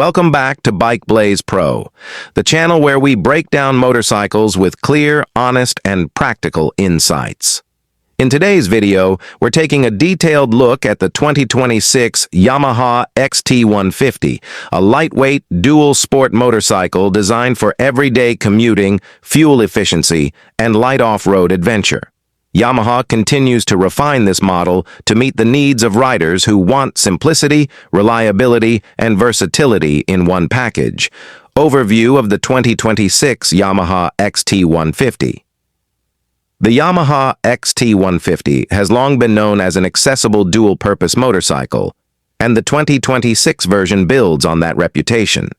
Welcome back to Bike Blaze Pro, the channel where we break down motorcycles with clear, honest, and practical insights. In today's video, we're taking a detailed look at the 2026 Yamaha XT 150, a lightweight, dual-sport motorcycle designed for everyday commuting, fuel efficiency, and light off-road adventure. Yamaha continues to refine this model to meet the needs of riders who want simplicity, reliability, and versatility in one package. Overview of the 2026 Yamaha XT 150. The Yamaha XT 150 has long been known as an accessible dual-purpose motorcycle, and the 2026 version builds on that reputation.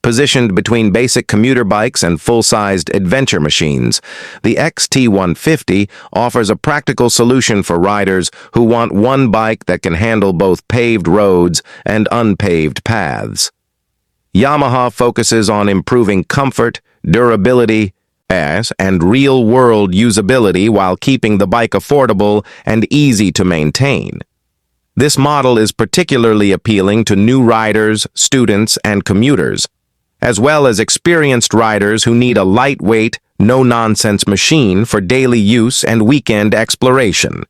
Positioned between basic commuter bikes and full-sized adventure machines, the XT 150 offers a practical solution for riders who want one bike that can handle both paved roads and unpaved paths. Yamaha focuses on improving comfort, durability, and real-world usability while keeping the bike affordable and easy to maintain. This model is particularly appealing to new riders, students, and commuters, as well as experienced riders who need a lightweight, no-nonsense machine for daily use and weekend exploration.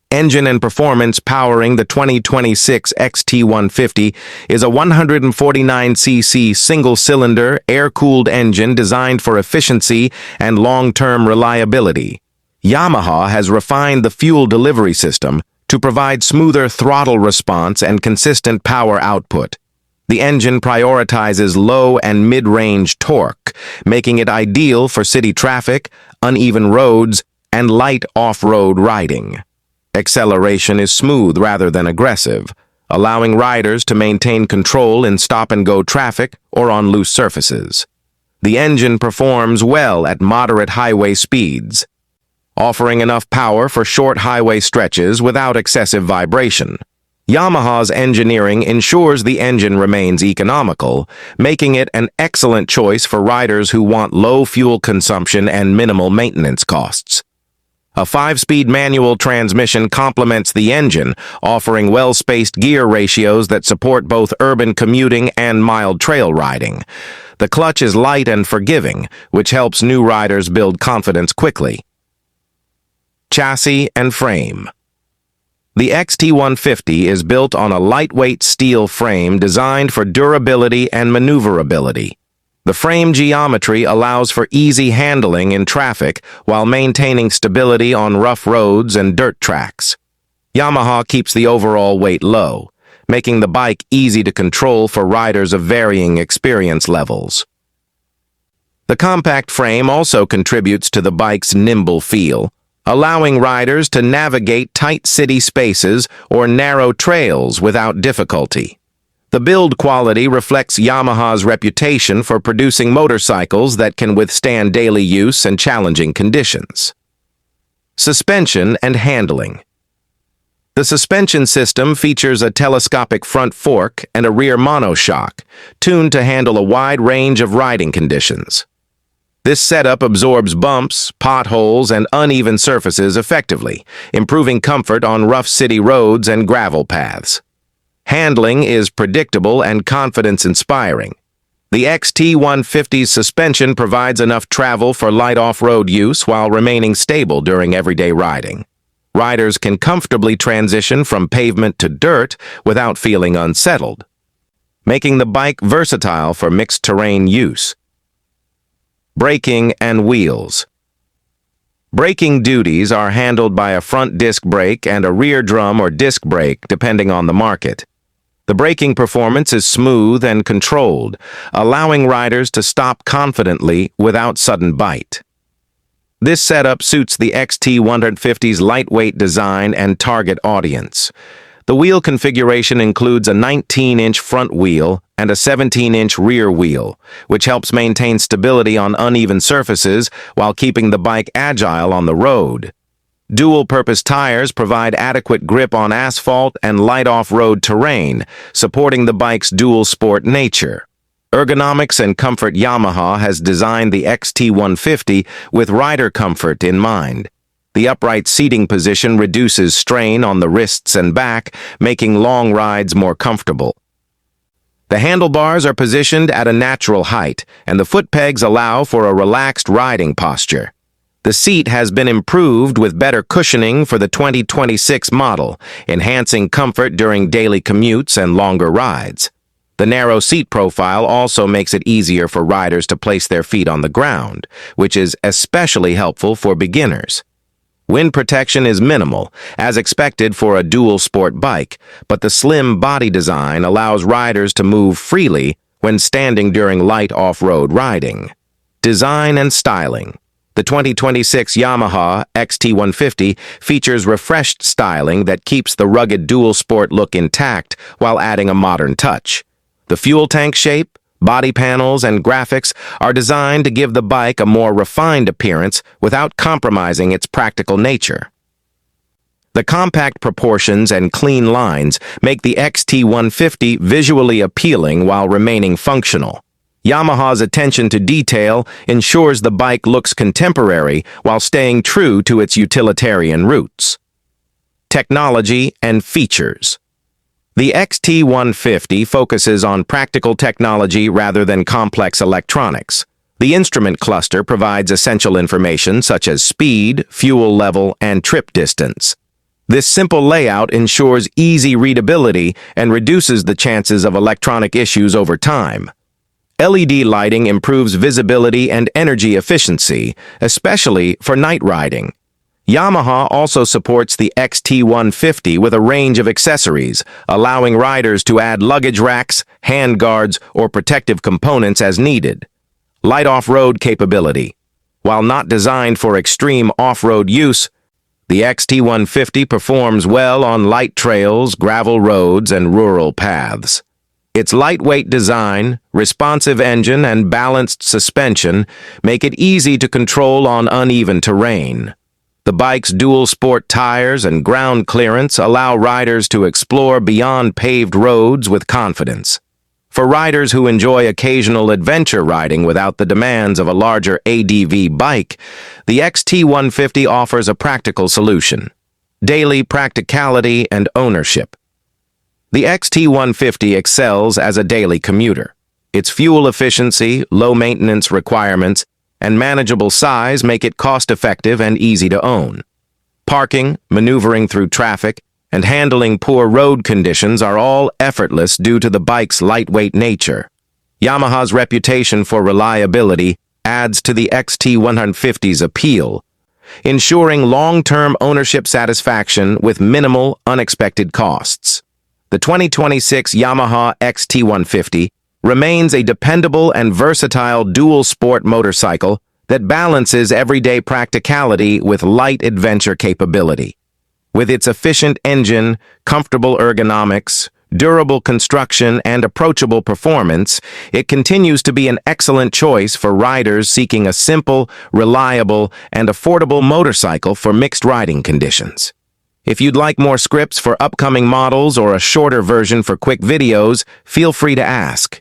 Engine and performance powering the 2026 XT 150 is a 149cc single-cylinder, air-cooled engine designed for efficiency and long-term reliability. Yamaha has refined the fuel delivery system to provide smoother throttle response and consistent power output. The engine prioritizes low and mid-range torque, making it ideal for city traffic, uneven roads, and light off-road riding. Acceleration is smooth rather than aggressive, allowing riders to maintain control in stop-and-go traffic or on loose surfaces. The engine performs well at moderate highway speeds, offering enough power for short highway stretches without excessive vibration. Yamaha's engineering ensures the engine remains economical, making it an excellent choice for riders who want low fuel consumption and minimal maintenance costs. A 5-speed manual transmission complements the engine, offering well-spaced gear ratios that support both urban commuting and mild trail riding. The clutch is light and forgiving, which helps new riders build confidence quickly. Chassis and frame. The XT 150 is built on a lightweight steel frame designed for durability and maneuverability. The frame geometry allows for easy handling in traffic while maintaining stability on rough roads and dirt tracks. Yamaha keeps the overall weight low, making the bike easy to control for riders of varying experience levels. The compact frame also contributes to the bike's nimble feel, allowing riders to navigate tight city spaces or narrow trails without difficulty. The build quality reflects Yamaha's reputation for producing motorcycles that can withstand daily use and challenging conditions. Suspension and handling. The suspension system features a telescopic front fork and a rear monoshock, tuned to handle a wide range of riding conditions. This setup absorbs bumps, potholes, and uneven surfaces effectively, improving comfort on rough city roads and gravel paths. Handling is predictable and confidence-inspiring. The XT 150's suspension provides enough travel for light off-road use while remaining stable during everyday riding. Riders can comfortably transition from pavement to dirt without feeling unsettled, making the bike versatile for mixed-terrain use. Braking and wheels. Braking duties are handled by a front disc brake and a rear drum or disc brake, depending on the market. The braking performance is smooth and controlled, allowing riders to stop confidently without sudden bite. This setup suits the XT 150's lightweight design and target audience. The wheel configuration includes a 19-inch front wheel and a 17-inch rear wheel, which helps maintain stability on uneven surfaces while keeping the bike agile on the road. Dual-purpose tires provide adequate grip on asphalt and light off-road terrain, supporting the bike's dual-sport nature. Ergonomics and comfort. Yamaha has designed the XT 150 with rider comfort in mind. The upright seating position reduces strain on the wrists and back, making long rides more comfortable. The handlebars are positioned at a natural height, and the foot pegs allow for a relaxed riding posture. The seat has been improved with better cushioning for the 2026 model, enhancing comfort during daily commutes and longer rides. The narrow seat profile also makes it easier for riders to place their feet on the ground, which is especially helpful for beginners. Wind protection is minimal, as expected for a dual-sport bike, but the slim body design allows riders to move freely when standing during light off-road riding. Design and styling. The 2026 Yamaha XT 150 features refreshed styling that keeps the rugged dual-sport look intact while adding a modern touch. The fuel tank shape, body panels, and graphics are designed to give the bike a more refined appearance without compromising its practical nature. The compact proportions and clean lines make the XT 150 visually appealing while remaining functional. Yamaha's attention to detail ensures the bike looks contemporary while staying true to its utilitarian roots. Technology and features. The XT 150 focuses on practical technology rather than complex electronics. The instrument cluster provides essential information such as speed, fuel level, and trip distance. This simple layout ensures easy readability and reduces the chances of electronic issues over time. LED lighting improves visibility and energy efficiency, especially for night riding. Yamaha also supports the XT 150 with a range of accessories, allowing riders to add luggage racks, hand guards, or protective components as needed. Light off-road capability. While not designed for extreme off-road use, the XT 150 performs well on light trails, gravel roads, and rural paths. Its lightweight design, responsive engine, and balanced suspension make it easy to control on uneven terrain. The bike's dual-sport tires and ground clearance allow riders to explore beyond paved roads with confidence. For riders who enjoy occasional adventure riding without the demands of a larger ADV bike, the XT 150 offers a practical solution. Daily practicality and ownership. The XT 150 excels as a daily commuter. Its fuel efficiency, low maintenance requirements, and manageable size make it cost-effective and easy to own. Parking, maneuvering through traffic, and handling poor road conditions are all effortless due to the bike's lightweight nature. Yamaha's reputation for reliability adds to the XT 150's appeal, ensuring long-term ownership satisfaction with minimal, unexpected costs. The 2026 Yamaha XT 150 remains a dependable and versatile dual-sport motorcycle that balances everyday practicality with light adventure capability. With its efficient engine, comfortable ergonomics, durable construction, and approachable performance, it continues to be an excellent choice for riders seeking a simple, reliable, and affordable motorcycle for mixed riding conditions. If you'd like more scripts for upcoming models or a shorter version for quick videos, feel free to ask.